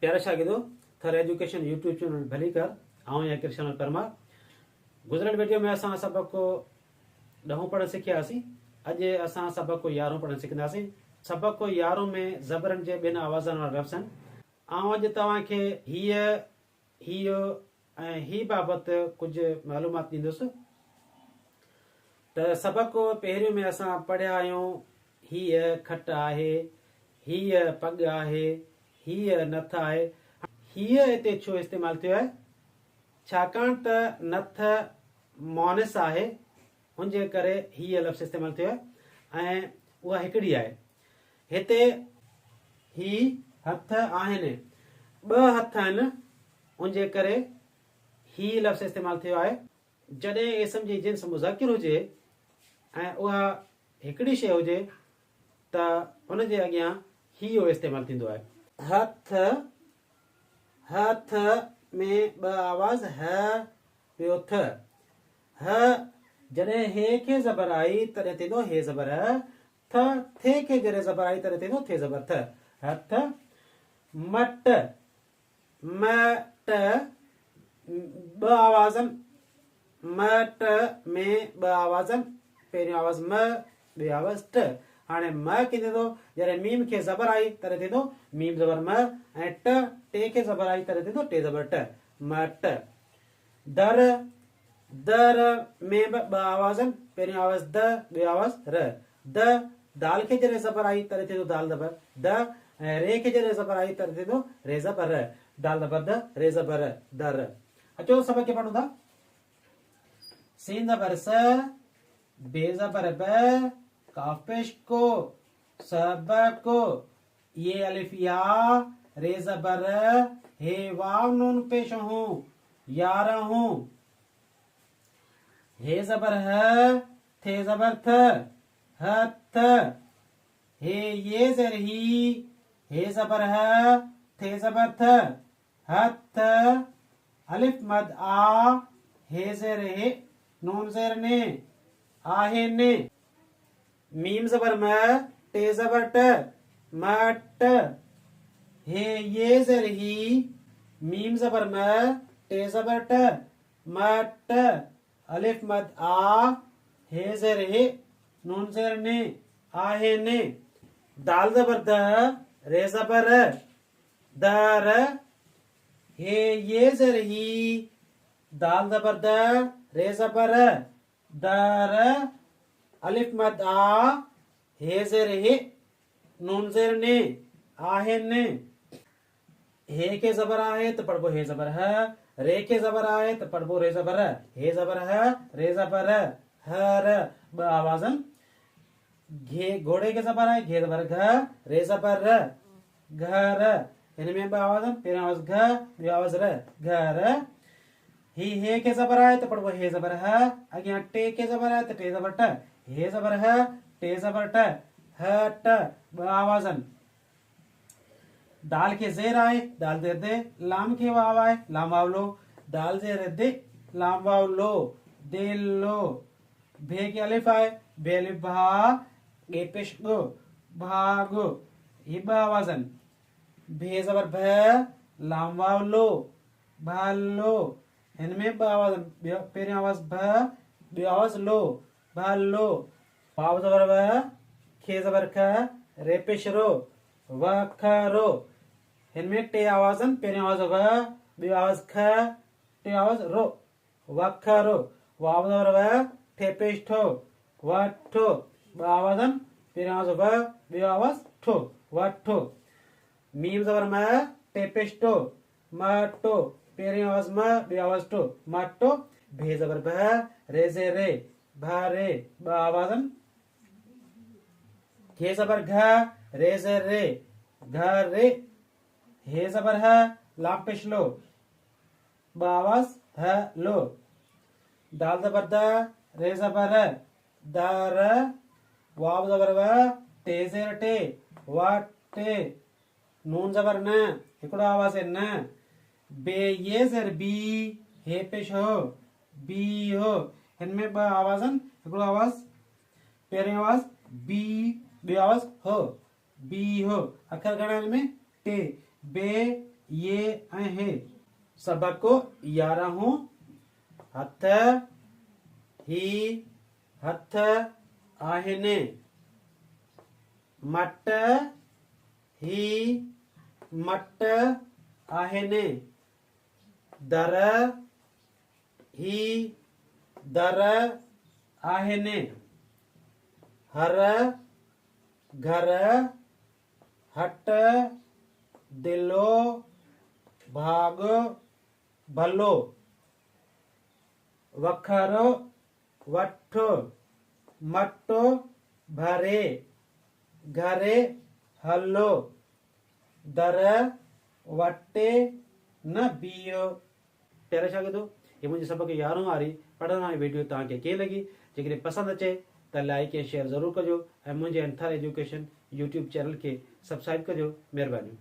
प्यारे शागिर्दो थर education YouTube channel भली कर आऊं या कृष्ण परमार गुजरल वीडियो में असां सबक को 10 पढ़ण सिखियासीं। अॼु असां सबक को 11 पढ़ण सिखंदासीं। सबक को 11 में ज़बरनि जे ॿिनि आवाज़नि वारा लफ़्ज़ आहिनि। आऊं अॼु तव्हांखे हीअ हीअ ऐं ही बाबति कुझु मालूमात ॾींदुसि। त सबक को पहिरियों में असां पढ़िया आहियूं हीअ खट आहे, हीअ पग आहे, हीअ नथ आहे। हीअ हिते छो इस्तेमालु थियो आहे? छाकाणि त नथ मोनिस आहे, हुनजे करे हीअ लफ़्ज़ इस्तेमालु थियो आहे ऐं उहा हिकिड़ी आहे। हिते ही हथ आहिनि, ॿ हथ आहिनि, उनजे करे ही लफ़्ज़ इस्तेमालु थियो आहे। जॾहिं इस्म जी जिन्स मुज़किर हुजे ऐं उहा हिकिड़ी शइ हुजे त उनजे अॻियां ही इस्तेमालु थींदो आहे। हथ हथ में ॿ आवाज़ ह ॿियो थ। ह जॾहिं हे खे ज़बर आई तॾहिं थींदो हे ज़बर ह। थ थे खे जॾहिं ज़बर आई तॾहिं थींदो थे ज़बर थ। हथ मट मट ॿ आवाज़नि, मट में ॿ आवाज़नि, पहिरियों आवाज़ म ॿियो आवाज़ ट। हाणे म कीअं थींदो? जॾहिं मीम खे ज़बर आई तॾहिं थींदो मीम ज़बर म ऐं टे खे ज़बर आई तॾहिं थींदो टे ज़बर ट, मट। दर दर में ॿ आवाज़नि, पहिरियों आवाज़ द ॿियो आवाज़ र। द दाल खे जॾहिं ज़बर आई तॾहिं थींदो दाल ज़बर द ऐं रे खे जॾहिं ज़बर आई तॾहिं थींदो रे ज़बर र। दाल ज़बर द रे ज़बर दर। अचो सबक खे पढ़ूं था। सीन ज़बर स, बे ज़बर ब, काफ पेश को, सबक को, ये अलिफ या, रे ज़बर हे वाव नून पेश हूं, यार हूं। हे ज़बर ह, थे ज़बर थ, हथ। हे ये ज़र ही, हे ज़बर ह, थे ज़बर थ, हथ। अलिफ मद आ, हे ज़र हे, नून ज़र ने, आहे ने। मीम ज़बर म, टे ज़बर ट, मट। हे ये ज़र ही, मीम ज़बर म, टे ज़बर ट, मट। अलिफ मद आ, हे ज़र हे, नून ज़र ने, आहे ने। दाल ज़बर द, रे ज़बर र, दर। हे ये ज़र ही, दाल ज़बर द, रे ज़बर र, दर। अलिफ मद आ, हे ज़र हे, नून ज़र ने, आहे ने। हे के ज़बर आहे त पढ़बो हे ज़बर ह, रे के ज़बर आहे त पढ़बो रे ज़बर र। हे ज़बर ह, रे ज़बर र, हर। ॿ आवाज़नि। घे घोड़े के ज़बर आहे, घे ज़बर घ, रे ज़बर र, घर। हिन में ॿ आवाज़नि, पहिरियों आवाज़ घ ॿियो आवाज़ र, घर। ही हे के ज़बर आहे त पढ़बो हे ज़बर ह, अॻियां टे के ज़बर आहे त टे ज़बर ट, हे ज़बर ह, टे ज़बर ट, हट। ॿ आवाज़नि। दाल के ज़ेर आहे, दाल ज़ेर दे, लाम के वाव आहे, लाम वाव लो, दाल ज़ेर दे, लाम वाव लो, दे लो। भे के अलिफ आहे, बे अलिफ भा, गे पेश गो, भागो। ये ॿ आवाज़नि। भे ज़बर भ, लाम वाव लो, भालो। हिन में ॿ आवाज़नि, पहिरियों आवाज़ भ ॿियो आवाज़ लो, भालो। वाव ज़बर व, खे ज़बर ख, रे पेश रो, वखरो। हिन में टे आवाज़नि, पहिरियों आवाज़ व ॿियो आवाज़ ख टियों आवाज़ रो, वखरो। वाव ज़बर व, ठे पेश ठो, वठो। ॿ आवाज़नि, पहिरियों आवाज़ व ॿियो आवाज़ ठो, वठो। मीम ज़बर म, टे पेश टो, मटो। पहिरियों आवाज़ म ॿियो आवाज़ टो, मटो। भे ज़बर भ, रे ज़े रे, भरे। ॿ आवाज़नि। घे ज़बर घ, रे ज़े रे, घरे। हे ज़बर ह, लाम पेश लो, ॿ आवाज़ ह लो। दाल ज़बर द, रे ज़बर र, दर। वाव ज़बर व, टे ज़ेर टे, वटे। नून ज़बर न, हिकिड़ो आवाज़ आहे न। बे ये ज़ेर बी, हे पेश हो, बी हो। हिन में ॿ आवाज़नि, हिकिड़ो आवाज़, पहिरियों आवाज़ बी ॿियो आवाज़ हो, बी हो। अखर घणा हिन में? टे। बे ये आहे सबक 11 हथ ही हथ आहिनि मट ही मट आहिनि दर ही दर आहिनि हर घर हट दिलो भाग भलो वखरो वठो मटो भरे घरे हलो दर वटे न बीहो। प्यारे शागिर्दो ये मुझे सबक 11 वारी पढ़ण वारी वीडियो तव्हांखे कीअं लॻी। जेकॾहिं पसंदि अचे त लाइक ऐं शेयर ज़रूरु कजो ऐं मुंहिंजे अंथर एजुकेशन यूट्यूब चैनल खे सब्सक्राइब कजो। महिरबानी।